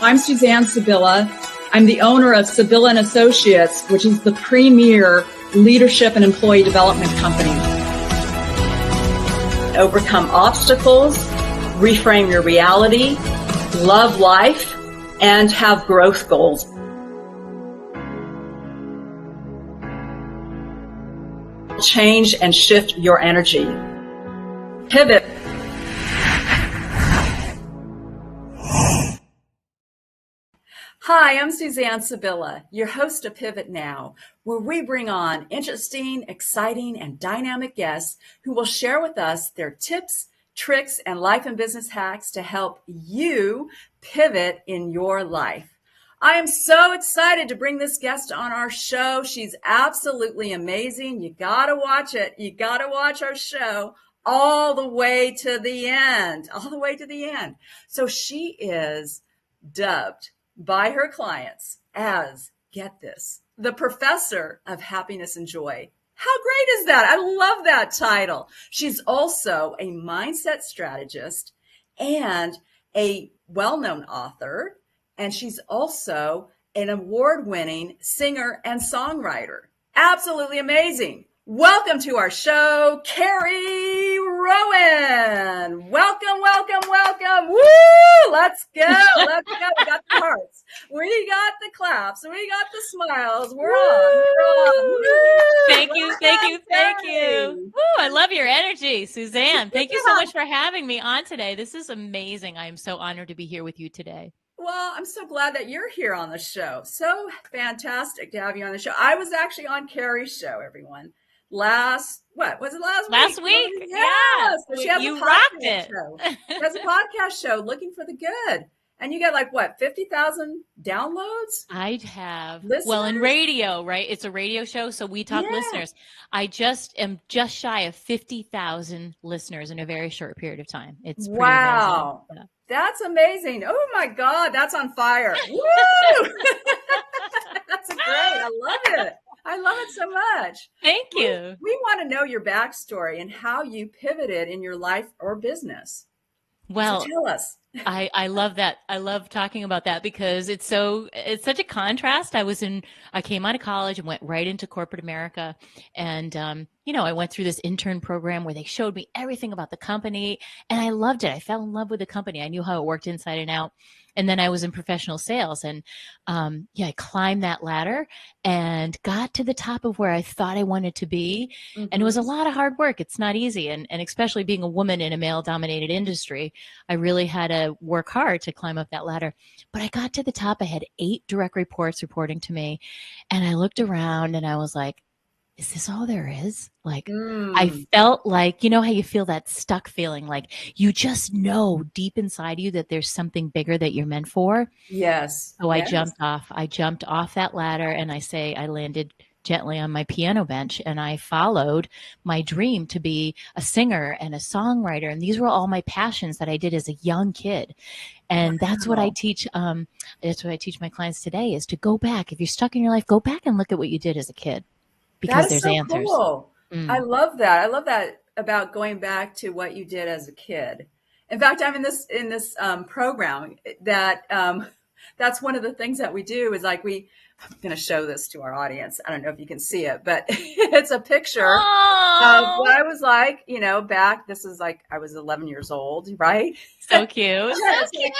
I'm Suzanne Sibylla. I'm the owner of Sibylla and Associates, which is the premier leadership and employee development company. Overcome obstacles, reframe your reality, love life, and have growth goals. Change and shift your energy. Pivot. Hi, I'm Suzanne Sibylla, your host of Pivot Now, where we bring on interesting, exciting, and dynamic guests who will share with us their tips, tricks, and life and business hacks to help you pivot in your life. I am so excited to bring this guest on our show. She's absolutely amazing. You gotta watch it. You gotta watch our show all the way to the end, So she is dubbed by her clients as, get this, the professor of happiness and joy. How great is that? I love that title. She's also a mindset strategist and a well-known author, and she's also an award-winning singer and songwriter. Absolutely amazing. Welcome to our show, Carrie Rowan. Welcome, welcome, welcome. Woo! Let's go. Let's go. We got the hearts. We got the claps. We got the smiles. We're on. Woo! Thank you. Woo, I love your energy, Suzanne. Thank you so much for having me on today. This is amazing. I am so honored to be here with you today. Well, I'm so glad that you're here on the show. So fantastic to have you on the show. I was actually on Carrie's show, everyone. Last week? Yes. So she has you a rocked podcast it. show. She has a podcast show, Looking for the Good. And you got 50,000 downloads? I have. Listeners? Well, in radio, right? It's a radio show, so we talk listeners. I am just shy of 50,000 listeners in a very short period of time. It's pretty amazing. Yeah. That's amazing. Oh my God, that's on fire. Woo! That's great. I love it. I love it so much. Thank you. We want to know your backstory and how you pivoted in your life or business. Well, so tell us. I love that. I love talking about that because it's such a contrast. I came out of college and went right into corporate America. And, I went through this intern program where they showed me everything about the company and I loved it. I fell in love with the company. I knew how it worked inside and out. And then I was in professional sales and, I climbed that ladder and got to the top of where I thought I wanted to be. Mm-hmm. And it was a lot of hard work. It's not easy. And especially being a woman in a male dominated industry, I really had to work hard to climb up that ladder. But I got to the top. I had 8 direct reports reporting to me. And I looked around and I was like, is this all there is? I felt like, you know how you feel that stuck feeling, like you just know deep inside you that there's something bigger that you're meant for. Yes. So I jumped off that ladder and I landed gently on my piano bench and I followed my dream to be a singer and a songwriter. And these were all my passions that I did as a young kid. And that's what I teach. That's what I teach my clients today is to go back. If you're stuck in your life, go back and look at what you did as a kid. Because there's answers. Cool. I love that. I love that about going back to what you did as a kid. In fact, I'm in this program that that's one of the things that we do is I'm going to show this to our audience. I don't know if you can see it, but it's a picture of what I was like, back. This is I was 11 years old, right? So cute. So cute.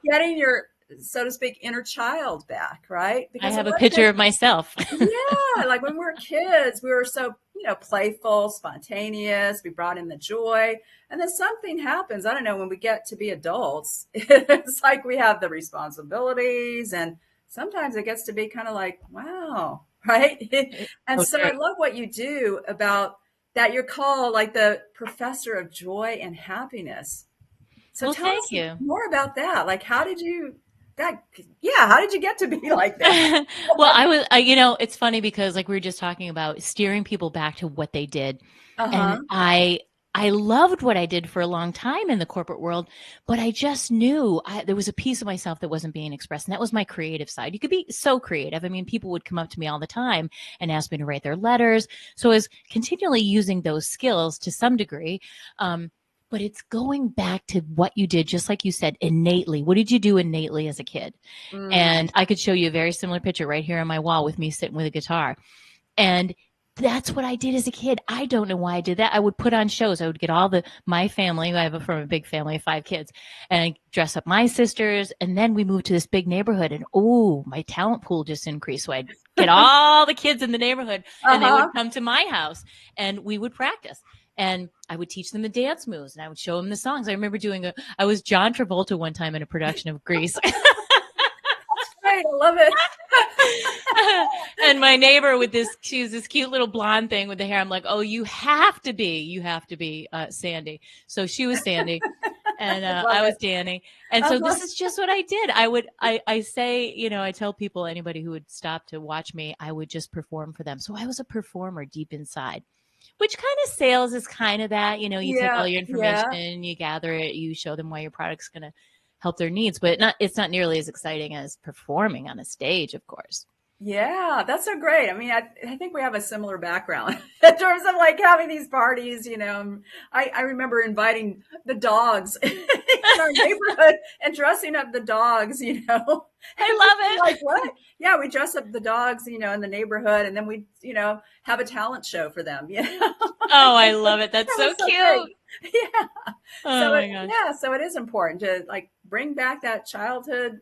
Getting your, so to speak, inner child back, right? Because I have a picture of myself. Yeah, when we were kids, we were so, playful, spontaneous. We brought in the joy. And then something happens. I don't know, when we get to be adults, it's like we have the responsibilities. And sometimes it gets to be kind of wow, right? And so I love what you do about that. You're called the professor of joy and happiness. So tell us more about that. How did you get to be like that? Well, it's funny because we were just talking about steering people back to what they did. And I loved what I did for a long time in the corporate world, but I just knew there was a piece of myself that wasn't being expressed. And that was my creative side. You could be so creative. I mean, people would come up to me all the time and ask me to write their letters. So I was continually using those skills to some degree. But but it's going back to what you did, just like you said, innately. What did you do innately as a kid? Mm. And I could show you a very similar picture right here on my wall with me sitting with a guitar. And that's what I did as a kid. I don't know why I did that. I would put on shows. I would get all my family. I have from a big family of 5 kids, and I dress up my sisters. And then we moved to this big neighborhood, and my talent pool just increased. So I'd get all the kids in the neighborhood, and they would Uh-huh. come to my house, and we would practice. And I would teach them the dance moves, and I would show them the songs. I remember I was John Travolta one time in a production of Grease. Great. I love it. And my neighbor she was this cute little blonde thing with the hair. I'm like, oh, you have to be Sandy. So she was Sandy, and I was Danny. And so this is just what I did. I say, I tell people, anybody who would stop to watch me, I would just perform for them. So I was a performer deep inside. Which kind of sales is kind of that, you take all your information, you gather it, you show them why your product's going to help their needs, but it's not nearly as exciting as performing on a stage, of course. Yeah, that's so great. I mean, I think we have a similar background in terms of like having these parties, I remember inviting the dogs in our neighborhood and dressing up the dogs, I love it. Like what? Yeah, we dress up the dogs, in the neighborhood, and then we, have a talent show for them, Oh, I love it. That's so cute. Yeah. Oh my gosh. Yeah, so it is important to like bring back that childhood,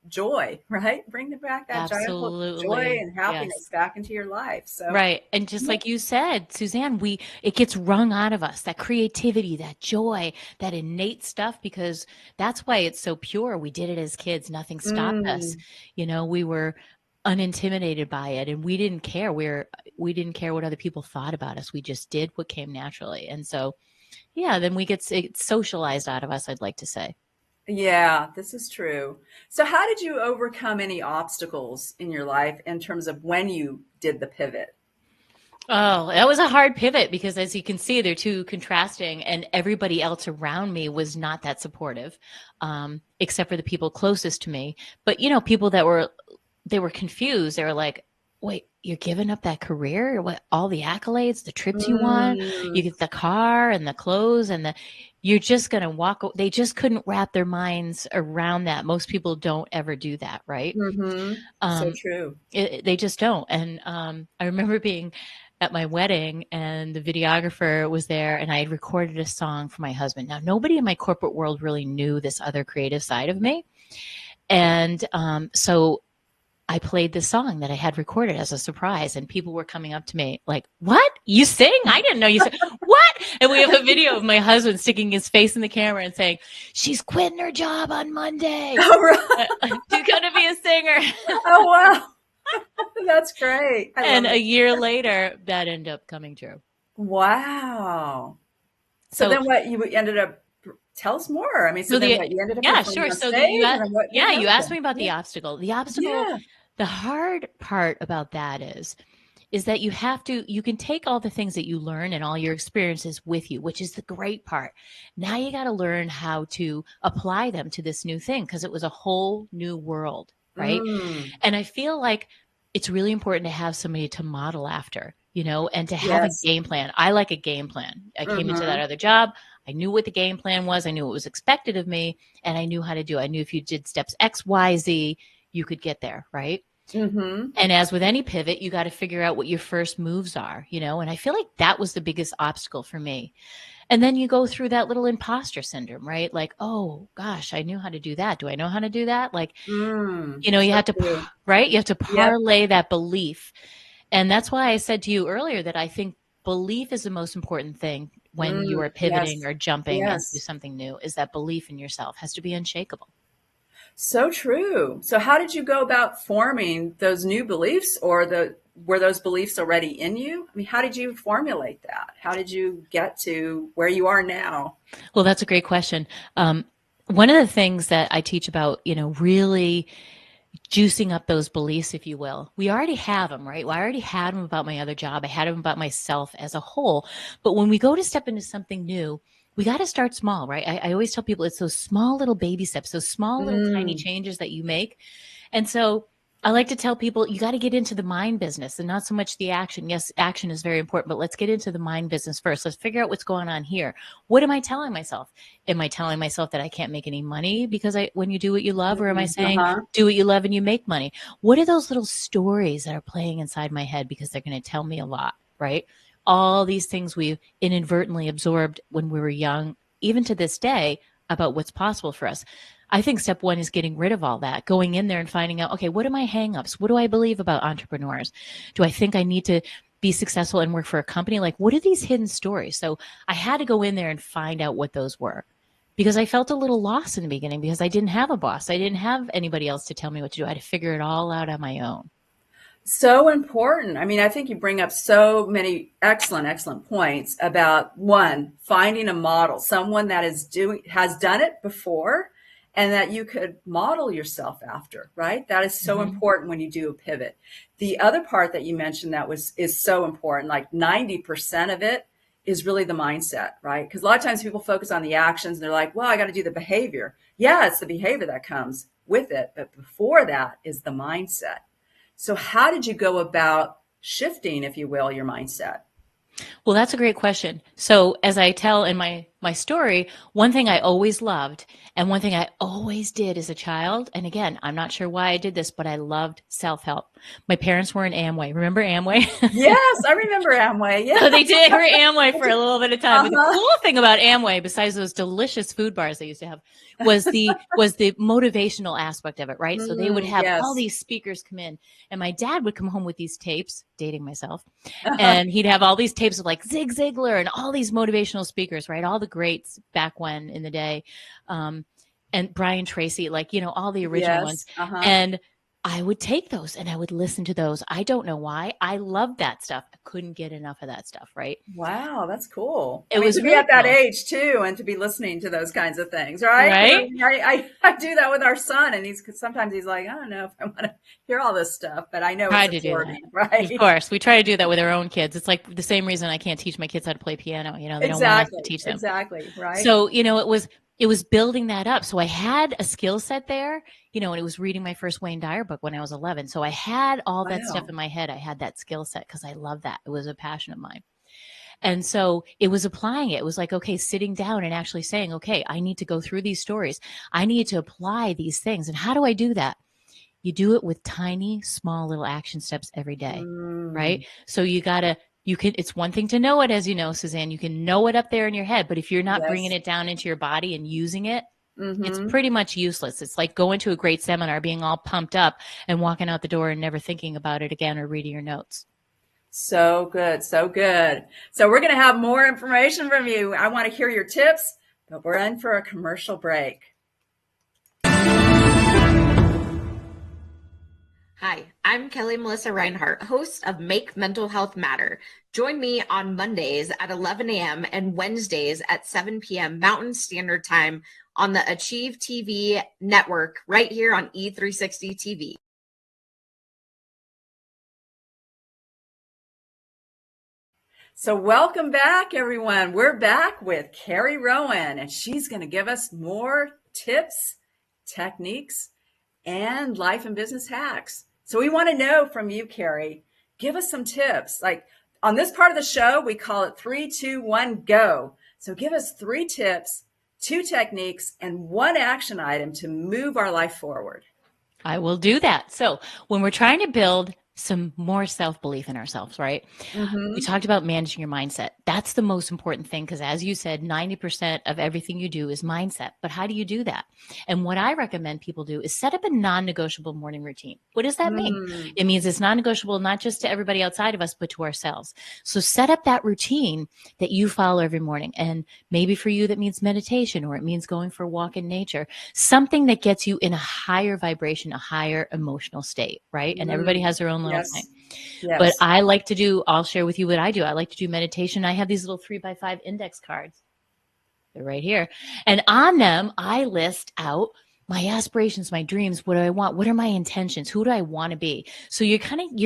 joy, right? Bring back that childhood joy and happiness back into your life. So right. And just like you said, Suzanne, it gets wrung out of us, that creativity, that joy, that innate stuff, because that's why it's so pure. We did it as kids. Nothing stopped us. We were unintimidated by it, and we didn't care. We didn't care what other people thought about us. We just did what came naturally. And so, then it's socialized out of us, I'd like to say. Yeah, this is true. So how did you overcome any obstacles in your life in terms of when you did the pivot? Oh, that was a hard pivot because, as you can see, they're too contrasting, and everybody else around me was not that supportive, except for the people closest to me. But, people they were confused. They were like, wait, you're giving up that career? What, all the accolades, the trips you want, you get the car and the clothes you're just going to walk. They just couldn't wrap their minds around that. Most people don't ever do that. Right. So true. They just don't. And I remember being at my wedding, and the videographer was there, and I had recorded a song for my husband. Now, nobody in my corporate world really knew this other creative side of me. And so I played this song that I had recorded as a surprise, and people were coming up to me like, what? You sing? I didn't know you sang. What? And we have a video of my husband sticking his face in the camera and saying, she's quitting her job on Monday. Oh, right. She's going to be a singer. Oh, wow. That's great. And a year later, that ended up coming true. Wow. So then what you ended up, tell us more. I mean, so then what you ended up yeah, sure. So you asked me about the obstacle. The obstacle, the hard part about that is that you can take all the things that you learn and all your experiences with you, which is the great part. Now you got to learn how to apply them to this new thing, because it was a whole new world, right? And I feel like it's really important to have somebody to model after, and to have a game plan. I like a game plan. I came into that other job. I knew what the game plan was. I knew what was expected of me, and I knew how to do it. I knew if you did steps X, Y, Z, you could get there, right? And as with any pivot, you got to figure out what your first moves are, and I feel like that was the biggest obstacle for me. And then you go through that little imposter syndrome, right? Like, oh gosh, I knew how to do that. Do I know how to do that? Like, you have to, right? You have to parlay that belief. And that's why I said to you earlier that I think belief is the most important thing when you are pivoting or jumping into something new, is that belief in yourself has to be unshakable. So true. So how did you go about forming those new beliefs, or were those beliefs already in you? I mean, how did you formulate that? How did you get to where you are now? Well, that's a great question. One of the things that I teach about, really juicing up those beliefs, if you will. We already have them, right? Well, I already had them about my other job. I had them about myself as a whole. But when we go to step into something new, we got to start small, right? I always tell people it's those small little baby steps, those small little tiny changes that you make. And so I like to tell people you got to get into the mind business and not so much the action. Yes, action is very important, but let's get into the mind business first. Let's figure out what's going on here. What am I telling myself? Am I telling myself that I can't make any money because when you do what you love, or am I saying Uh-huh. do what you love and you make money? What are those little stories that are playing inside my head because they're going to tell me a lot, right? All these things we inadvertently absorbed when we were young, even to this day, about what's possible for us. I think step one is getting rid of all that, going in there and finding out, okay, what are my hangups? What do I believe about entrepreneurs? Do I think I need to be successful and work for a company? Like, what are these hidden stories? So I had to go in there and find out what those were, because I felt a little lost in the beginning because I didn't have a boss. I didn't have anybody else to tell me what to do. I had to figure it all out on my own. So important. I mean, I think you bring up so many excellent points about, one, finding a model, someone that has done it before and that you could model yourself after, right? That is so important when you do a pivot. The other part that you mentioned is so important, like 90% of it is really the mindset, right? Because a lot of times people focus on the actions and they're like, well, I got to do the behavior. Yeah, it's the behavior that comes with it. But before that is the mindset. So how did you go about shifting, if you will, your mindset? Well, that's a great question. So, as I tell in my story, one thing I always loved and one thing I always did as a child, and again, I'm not sure why I did this, but I loved self-help. My parents were in Amway. Remember Amway? Yes, I remember Amway. Yeah. So they did her Amway for a little bit of time. But the Uh-huh. cool thing about Amway, besides those delicious food bars they used to have, was the motivational aspect of it, right? So they would have all Yes. these speakers come in, and my dad would come home with these tapes, dating myself, and he'd have all these tapes of like Zig Ziglar and all these motivational speakers, right? All the greats back when in the day, and Brian Tracy, like all the original ones, Yes. Uh-huh. and I would take those and I would listen to those. I don't know why. I loved that stuff. I couldn't get enough of that stuff, right? Wow, that's cool. I It mean, was to be really at that cool, age too, and to be listening to those kinds of things, right? Because I right? mean, I do that with our son, and sometimes he's like, I don't know if I want to hear all this stuff, but I know it's Tried to do that. absorbing, Of right? course, we try to do that with our own kids. It's like the same reason I can't teach my kids how to play piano. They don't want us to Exactly. teach them. Exactly. Right. So, it was building that up. So I had a skill set there, and it was reading my first Wayne Dyer book when I was 11. So I had all that stuff Wow. in my head. I had that skill set because I love that. It was a passion of mine. And so it was applying it. It was like, okay, sitting down and actually saying, okay, I need to go through these stories. I need to apply these things. And how do I do that? You do it with tiny, small little action steps every day, right? Mm, So it's one thing to know it, as you know, Suzanne, you can know it up there in your head, but if you're not bringing yes. it down into your body and using it, it's Mm-hmm. pretty much useless. It's like going to a great seminar, being all pumped up and walking out the door and never thinking about it again or reading your notes. So good. So good. So we're going to have more information from you. I want to hear your tips, but we're in for a commercial break. Hi, I'm Kelly Melissa Reinhart, host of Make Mental Health Matter. Join me on Mondays at 11 a.m. and Wednesdays at 7 p.m. Mountain Standard Time on the Achieve TV network right here on E360 TV. So welcome back, everyone. We're back with Carrie Rowan, and she's going to give us more tips, techniques, and life and business hacks. So we want to know from you, Carrie, give us some tips. Like on this part of the show, we call it 3, 2, 1, go. So give us 3 tips, 2 techniques, and 1 action item to move our life forward. I will do that. So when we're trying to build some more self-belief in ourselves, right? We Mm-hmm. talked about managing your mindset. That's the most important thing because as you said, 90% of everything you do is mindset. But how do you do that? And what I recommend people do is set up a non-negotiable morning routine. What does that mean? Mm, It means it's non-negotiable, not just to everybody outside of us, but to ourselves. So set up that routine that you follow every morning. And maybe for you, that means meditation, or it means going for a walk in nature, something that gets you in a higher vibration, a higher emotional state, right? And everybody has their own little thing. yes. But Yes. I'll share with you what I do. I like to do meditation. I have these little 3x5 index cards. They're right here. And on them, I list out my aspirations, my dreams. What do I want? What are my intentions? Who do I want to be? So you're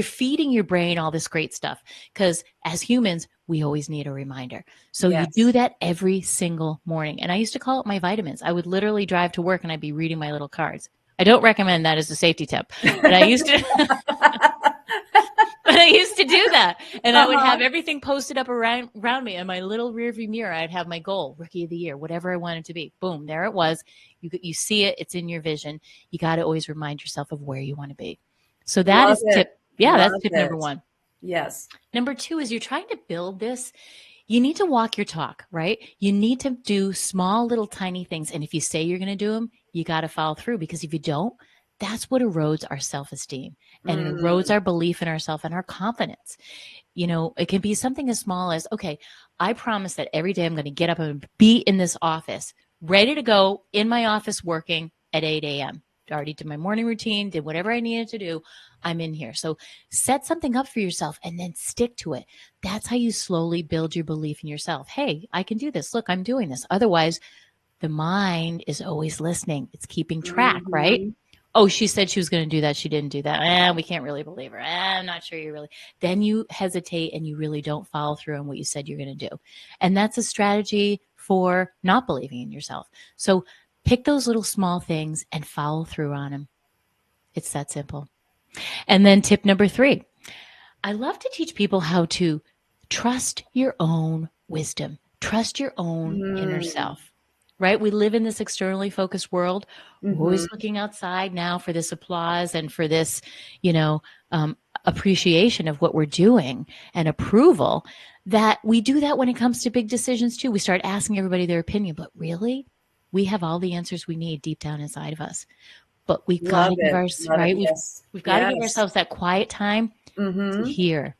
feeding your brain all this great stuff because as humans, we always need a reminder. So you do Yes. that every single morning. And I used to call it my vitamins. I would literally drive to work and I'd be reading my little cards. I don't recommend that as a safety tip, but I used to. But I used to do that. And I would have everything posted up around me in my little rearview mirror. I'd have my goal, rookie of the year, whatever I wanted to be. Boom, there it was. You see it. It's in your vision. You got to always remind yourself of where you want to be. So that Love is it. tip. Yeah, Love that's tip it. number 1. Yes. Number 2 is you're trying to build this. You need to walk your talk, right? You need to do small, little, tiny things. And if you say you're going to do them, you got to follow through, because if you don't, that's what erodes our self-esteem, and it erodes our belief in ourselves and our confidence. You know, it can be something as small as, okay, I promise that every day I'm going to get up and be in this office, ready to go in my office working at 8 a.m. Already did my morning routine, did whatever I needed to do. I'm in here. So set something up for yourself and then stick to it. That's how you slowly build your belief in yourself. Hey, I can do this. Look, I'm doing this. Otherwise, the mind is always listening. It's keeping track, right? Oh, she said she was going to do that. She didn't do that. We can't really believe her. I'm not sure you really. Then you hesitate and you really don't follow through on what you said you're going to do. And that's a strategy for not believing in yourself. So pick those little small things and follow through on them. It's that simple. And then tip number 3, I love to teach people how to trust your own wisdom, trust your own inner self. Right? We live in this externally focused world. We're always looking outside now for this applause and for this, appreciation of what we're doing and approval, that we do that when it comes to big decisions too. We start asking everybody their opinion, but really, we have all the answers we need deep down inside of us. But we've got to give we've got to give ourselves that quiet time to hear.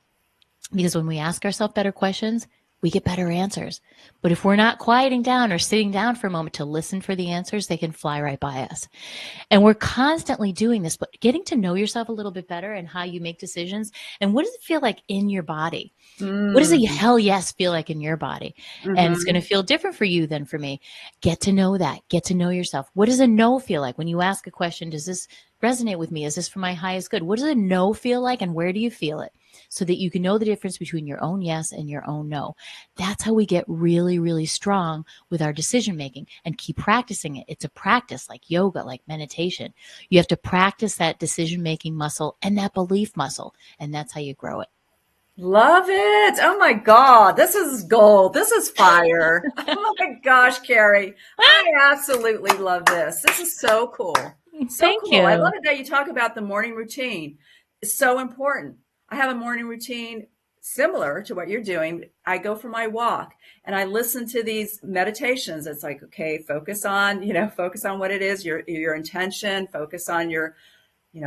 Because when we ask ourselves better questions, we get better answers. But if we're not quieting down or sitting down for a moment to listen for the answers, they can fly right by us. And we're constantly doing this, but getting to know yourself a little bit better and how you make decisions. And what does it feel like in your body? What does a hell yes feel like in your body? And it's going to feel different for you than for me. Get to know that. Get to know yourself. What does a no feel like? When you ask a question, does this resonate with me? Is this for my highest good? What does a no feel like, and where do you feel it? So that you can know the difference between your own yes and your own no. That's how we get really, really strong with our decision making, and keep practicing it. It's a practice, like yoga, like meditation. You have to practice that decision making muscle and that belief muscle, and that's how you grow it. Love it. Oh my God. This is gold. This is fire. Oh my gosh, Carrie. I absolutely love this. This is so cool. So Thank cool. you. I love it that you talk about the morning routine. It's so important. I have a morning routine similar to what you're doing. I go for my walk and I listen to these meditations. It's like, okay, focus on what it is, your intention, focus on your,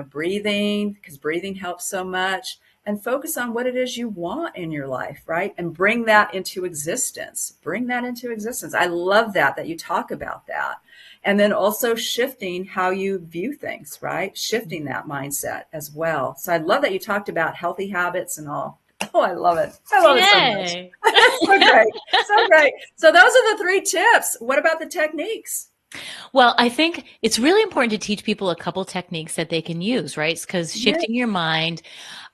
breathing, because breathing helps so much. And focus on what it is you want in your life, right? And bring that into existence. Bring that into existence. I love that you talk about that. And then also shifting how you view things, right? Shifting that mindset as well. So I love that you talked about healthy habits and all. Oh, I love it. I love it so much. So great. So great. So those are the 3 tips. What about the techniques? Well, I think it's really important to teach people a couple techniques that they can use, right? Because shifting your mind,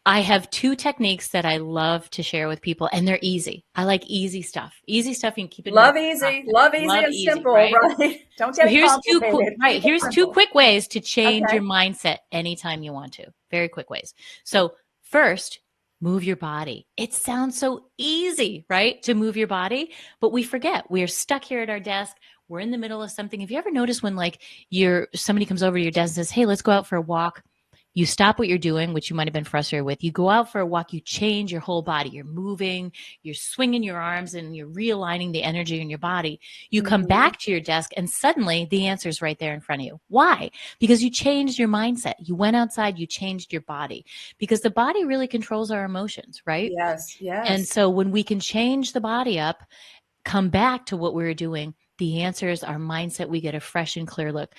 I have 2 techniques that I love to share with people, and they're easy. I like easy stuff. Easy stuff you can keep it. Love easy and simple, right? Don't get it complicated. Here's 2 quick ways to change your mindset anytime you want to. Very quick ways. So first, move your body. It sounds so easy, right? To move your body, but we forget. We are stuck here at our desk. We're in the middle of something. Have you ever noticed when somebody comes over to your desk and says, hey, let's go out for a walk? You stop what you're doing, which you might have been frustrated with. You go out for a walk, you change your whole body. You're moving, you're swinging your arms, and you're realigning the energy in your body. You come back to your desk and suddenly the answer is right there in front of you. Why? Because you changed your mindset. You went outside, you changed your body, because the body really controls our emotions, right? Yes, yes. And so when we can change the body up, come back to what we were doing, the answer is our mindset. We get a fresh and clear look.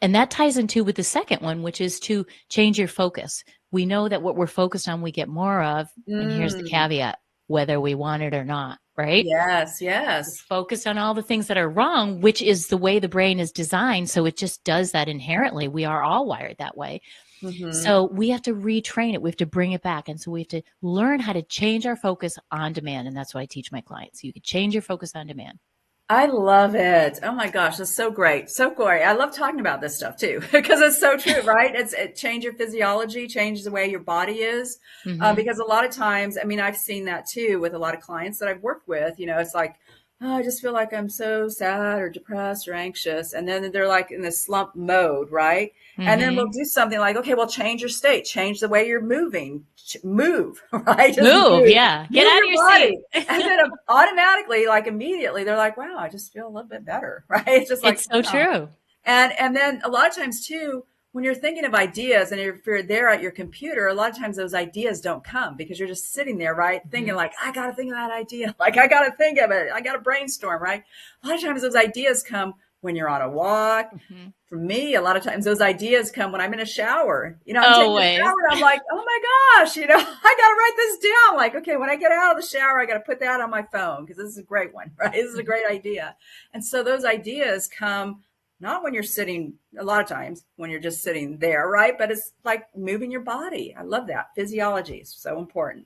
And that ties into with the second one, which is to change your focus. We know that what we're focused on, we get more of. And here's the caveat, whether we want it or not, right? Yes. We're focused on all the things that are wrong, which is the way the brain is designed. So it just does that inherently. We are all wired that way. So we have to retrain it. We have to bring it back. And so we have to learn how to change our focus on demand. And that's what I teach my clients. You can change your focus on demand. I love it. Oh my gosh, that's so great. So great. I love talking about this stuff too, because it's so true, right? It change your physiology, changes the way your body is. Hmm. Because a lot of times, I mean, I've seen that too with a lot of clients that I've worked with, it's like, oh, I just feel like I'm so sad or depressed or anxious. And then they're like in this slump mode, right? And then we'll Hmm. do something like, okay, well, change your state, change the way you're moving, move, right? Just Move. move, Yeah. Get move out of your your seat. body. And then automatically, like immediately, they're like, wow, I just feel a little bit better, right? It's just like, It's so wow. true. And then a lot of times too, when you're thinking of ideas and if you're there at your computer, a lot of times those ideas don't come because you're just sitting there, right? Thinking like, I got to think of that idea. Like, I got to think of it. I got to brainstorm, right? A lot of times those ideas come when you're on a walk. Hmm. For me, a lot of times those ideas come when I'm in a shower. I'm taking a Always. shower and I'm like, oh my gosh, I got to write this down. Like, okay, when I get out of the shower, I got to put that on my phone because this is a great one, right? This is a great idea. And so those ideas come not when you're sitting, a lot of times when you're just sitting there, right? But it's like moving your body. I love that. Physiology is so important.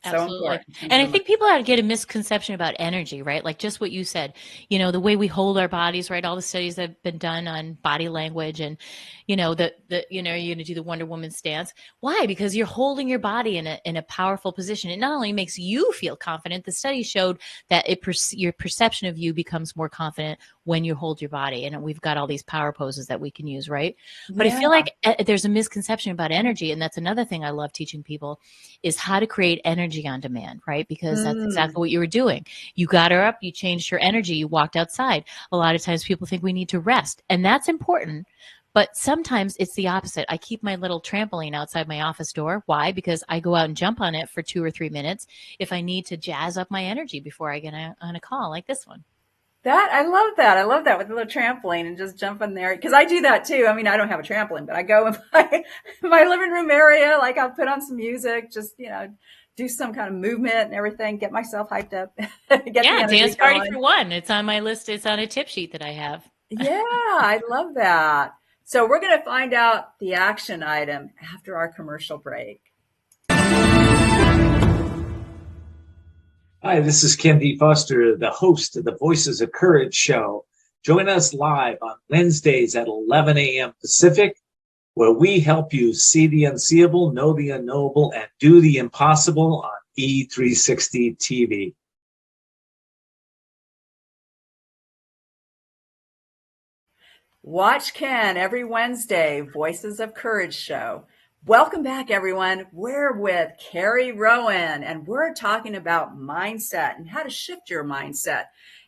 So Absolutely. important. Thank you And I so much. think people get a misconception about energy, right? Like just what you said, the way we hold our bodies, right? All the studies that have been done on body language and, you're going to do the Wonder Woman stance. Why? Because you're holding your body in a powerful position. It not only makes you feel confident, the study showed that your perception of you becomes more confident when you hold your body. And we've got all these power poses that we can use, right? But I Yeah. feel like there's a misconception about energy. And that's another thing I love teaching people is how to create energy on demand, right? Because that's exactly what you were doing. You got her up, you changed her energy, you walked outside. A lot of times people think we need to rest, and that's important. But sometimes it's the opposite. I keep my little trampoline outside my office door. Why? Because I go out and jump on it for 2 or 3 minutes if I need to jazz up my energy before I get on a call like this one. I love that. I love that with the little trampoline and just jump in there because I do that too. I mean, I don't have a trampoline, but I go in my living room area. Like I'll put on some music, just do some kind of movement and everything, get myself hyped up, get the Yeah, energy dance party going. for one. It's on my list. It's on a tip sheet that I have. Yeah, I love that. So we're going to find out the action item after our commercial break. Hi, this is Ken D. Foster, the host of the Voices of Courage show. Join us live on Wednesdays at 11 a.m. Pacific, where we help you see the unseeable, know the unknowable, and do the impossible on E360 TV. Watch Ken every Wednesday, Voices of Courage show. Welcome back, everyone. We're with Carrie Rowan, and we're talking about mindset and how to shift your mindset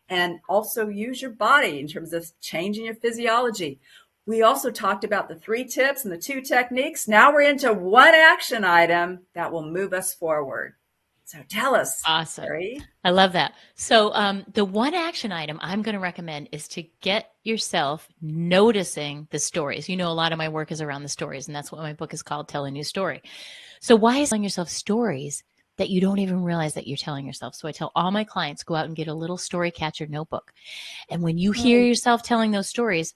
and also use your body in terms of changing your physiology. We also talked about the 3 tips and the 2 techniques. Now we're into one action item that will move us forward. So tell us, Awesome. Carrie. I love that. So the one action item I'm going to recommend is to get yourself noticing the stories. A lot of my work is around the stories, and that's what my book is called, Tell a New Story. So why is telling yourself stories that you don't even realize that you're telling yourself? So I tell all my clients, go out and get a little story catcher notebook. And when you hear yourself telling those stories,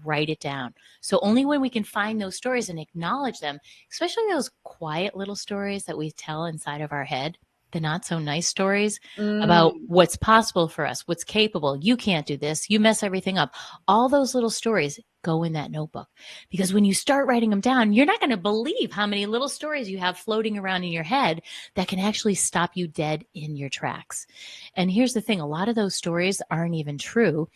write it down. So only when we can find those stories and acknowledge them, especially those quiet little stories that we tell inside of our head, the not so nice stories about what's possible for us, what's capable. You can't do this. You mess everything up. All those little stories go in that notebook, because when you start writing them down, you're not going to believe how many little stories you have floating around in your head that can actually stop you dead in your tracks. And here's the thing. A lot of those stories aren't even true.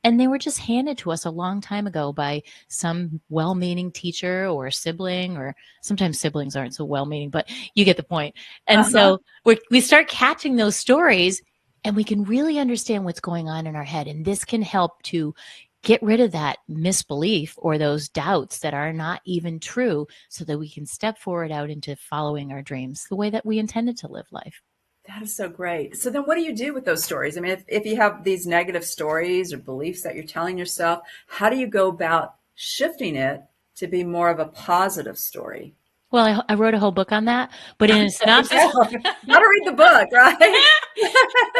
And they were just handed to us a long time ago by some well-meaning teacher or sibling, or sometimes siblings aren't so well-meaning, but you get the point. And so we start catching those stories, and we can really understand what's going on in our head. And this can help to get rid of that misbelief or those doubts that are not even true, so that we can step forward out into following our dreams the way that we intended to live life. That is so great. So then what do you do with those stories? I mean, if you have these negative stories or beliefs that you're telling yourself, how do you go about shifting it to be more of a positive story? Well, I wrote a whole book on that, but in a synopsis, Gotta read the book, right?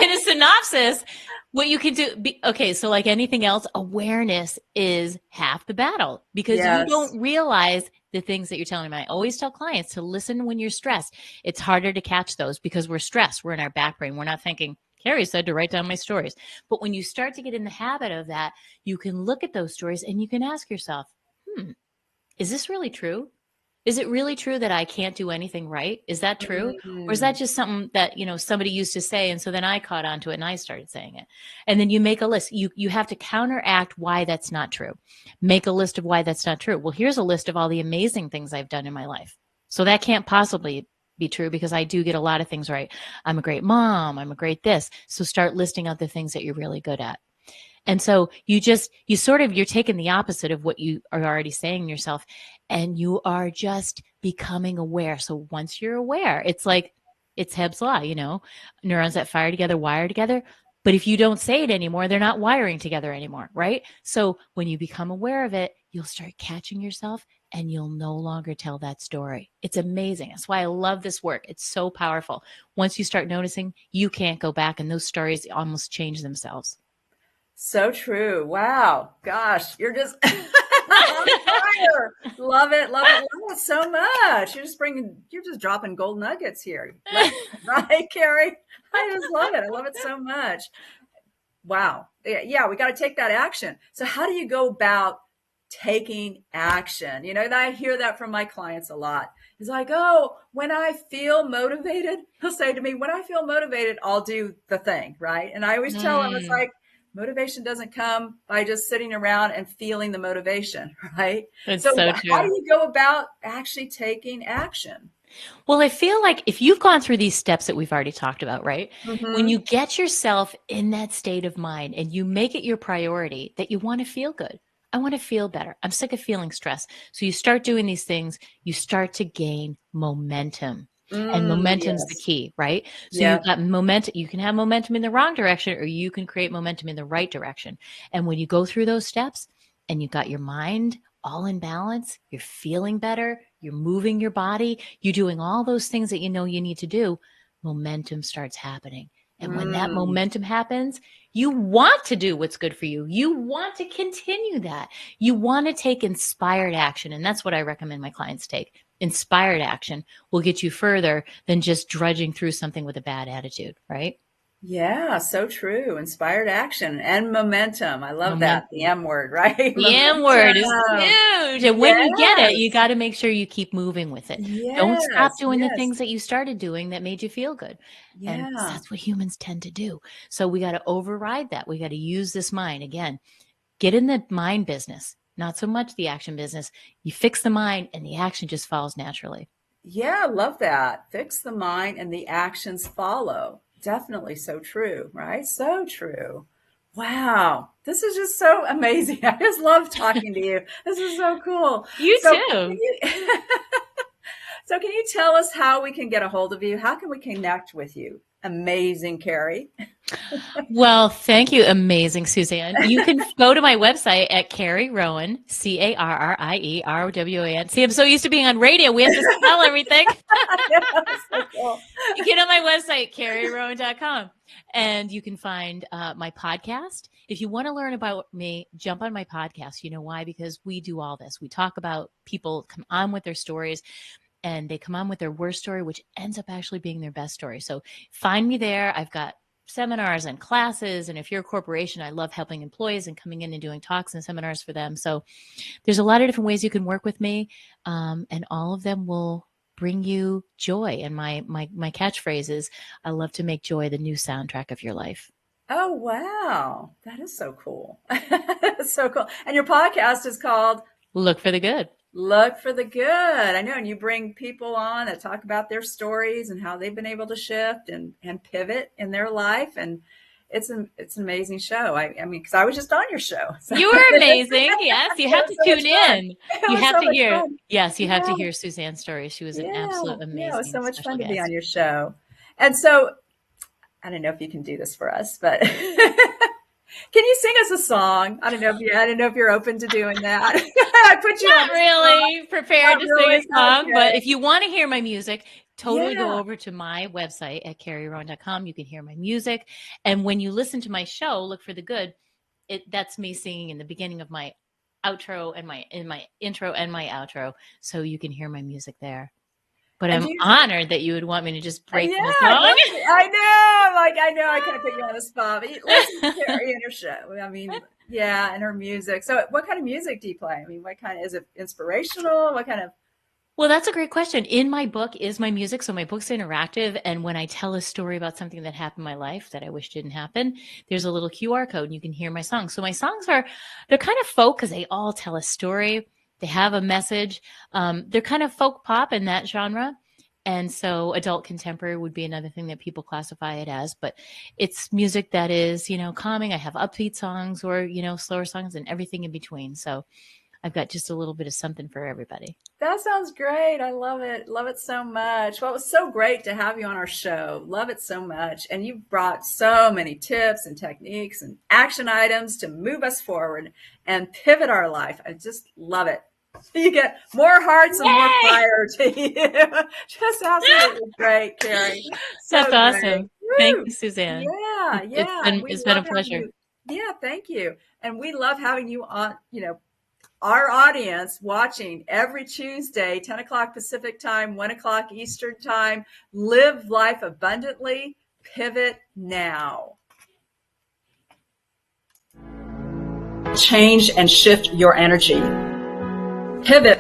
in a synopsis, what you can do, okay, so like anything else, awareness is half the battle, because you Yes. don't realize the things that you're telling them. I always tell clients to listen when you're stressed. It's harder to catch those because we're stressed. We're in our back brain. We're not thinking, Carrie said to write down my stories. But when you start to get in the habit of that, you can look at those stories and you can ask yourself, is this really true? Is it really true that I can't do anything right? Is that true? Or is that just something that, somebody used to say, and so then I caught on to it and I started saying it? And then you make a list. You have to counteract why that's not true. Make a list of why that's not true. Well, here's a list of all the amazing things I've done in my life. So that can't possibly be true because I do get a lot of things right. I'm a great mom. I'm a great this. So start listing out the things that you're really good at. And so you're taking the opposite of what you are already saying yourself, and you are just becoming aware. So once you're aware, it's like, it's Hebb's law, neurons that fire together, wire together. But if you don't say it anymore, they're not wiring together anymore, right? So when you become aware of it, you'll start catching yourself and you'll no longer tell that story. It's amazing. That's why I love this work. It's so powerful. Once you start noticing, you can't go back, and those stories almost change themselves. So true. Wow. Gosh, you're just on fire. Love it. Love it. Love it so much. You're just dropping gold nuggets here. Right, Carrie? I just love it. I love it so much. Wow. Yeah, we got to take that action. So how do you go about taking action? I hear that from my clients a lot. It's like, oh, when I feel motivated, he'll say to me, when I feel motivated, I'll do the thing, right? And I always tell him, it's like, motivation doesn't come by just sitting around and feeling the motivation, right? That's so true. How do you go about actually taking action? Well, I feel like if you've gone through these steps that we've already talked about, right? Mm-hmm. When you get yourself in that state of mind and you make it your priority that you want to feel good. I want to feel better. I'm sick of feeling stress. So you start doing these things, you start to gain momentum. And momentum's the key, right? So you've got momentum. You can have momentum in the wrong direction, or you can create momentum in the right direction. And when you go through those steps and you've got your mind all in balance, you're feeling better, you're moving your body, you're doing all those things that you know you need to do, momentum starts happening. And when that momentum happens, you want to do what's good for you. You want to continue that. You want to take inspired action. And that's what I recommend my clients take. Inspired action will get you further than just drudging through something with a bad attitude, right? Yeah, so true. Inspired action and momentum. I love that. The M word, right? The M word is huge. And when you get it, you got to make sure you keep moving with it. Don't stop doing the things that you started doing that made you feel good. And that's what humans tend to do. So we got to override that. We got to use this mind. Again, get in the mind business, not so much the action business. You fix the mind and the action just follows naturally. Yeah, love that. Fix the mind and the actions follow. Definitely so true, right? So true. Wow. This is just so amazing. I just love talking to you. This is so cool. You too. So can you tell us how we can get a hold of you? How can we connect with you? Amazing, Carrie. Well, thank you. Amazing, Suzanne. You can go to my website at Carrie Rowan, CarrieRowan. See, I'm so used to being on radio. We have to spell everything. So cool. You get on my website, carrierowan.com, and you can find my podcast. If you want to learn about me, jump on my podcast. You know why? Because we do all this. We talk about people come on with their stories, and they come on with their worst story, which ends up actually being their best story. So find me there. I've got seminars and classes. And if you're a corporation, I love helping employees and coming in and doing talks and seminars for them. So there's a lot of different ways you can work with me. And all of them will bring you joy. And my catchphrase is, I love to make joy the new soundtrack of your life. Oh, wow. That is so cool. That's so cool. And your podcast is called Look for the Good. Look for the Good. I know. And you bring people on that talk about their stories and how they've been able to shift and pivot in their life. And it's an amazing show. I mean, because I was just on your show. So. You were amazing. Yes. You have to tune in. You have to hear. Fun. Yes. You have to hear Suzanne's story. She was an absolute amazing. Yeah, it was so much fun to guest. be on your show. And so I don't know if you can do this for us, but can you sing us a song? I don't know if you're open to doing that. I put you not really prepared to sing a song, okay. But if you want to hear my music, totally go over to my website at carrierowan.com. You can hear my music. And when you listen to my show, Look for the Good, that's me singing in the beginning of my outro and in my intro and my outro. So you can hear my music there. But And I'm honored that you would want me to just break yeah, into song. I know. Like, I know I can't put you on the spot, but listen to Carrie and her show. I mean, yeah, and her music. So what kind of music do you play? I mean, what kind of, is it inspirational? What kind of? Well, that's a great question. In my book is my music. So my book's interactive. And when I tell a story about something that happened in my life that I wish didn't happen, there's a little QR code and you can hear my songs. So my songs they're kind of folk because they all tell a story. They have a message. They're kind of folk pop in that genre. And so adult contemporary would be another thing that people classify it as. But it's music that is, calming. I have upbeat songs or, slower songs and everything in between. So I've got just a little bit of something for everybody. That sounds great. I love it. Love it so much. Well, it was so great to have you on our show. Love it so much. And you brought so many tips and techniques and action items to move us forward and pivot our life. I just love it. You get more hearts and more fire to you. Just absolutely great, Carrie. So that's awesome. Great. Thank you, Suzanne. Yeah. It's been a pleasure. Yeah, thank you. And we love having you on, our audience watching every Tuesday, 10 o'clock Pacific time, 1 o'clock Eastern time. Live life abundantly. Pivot now. Change and shift your energy. Pivot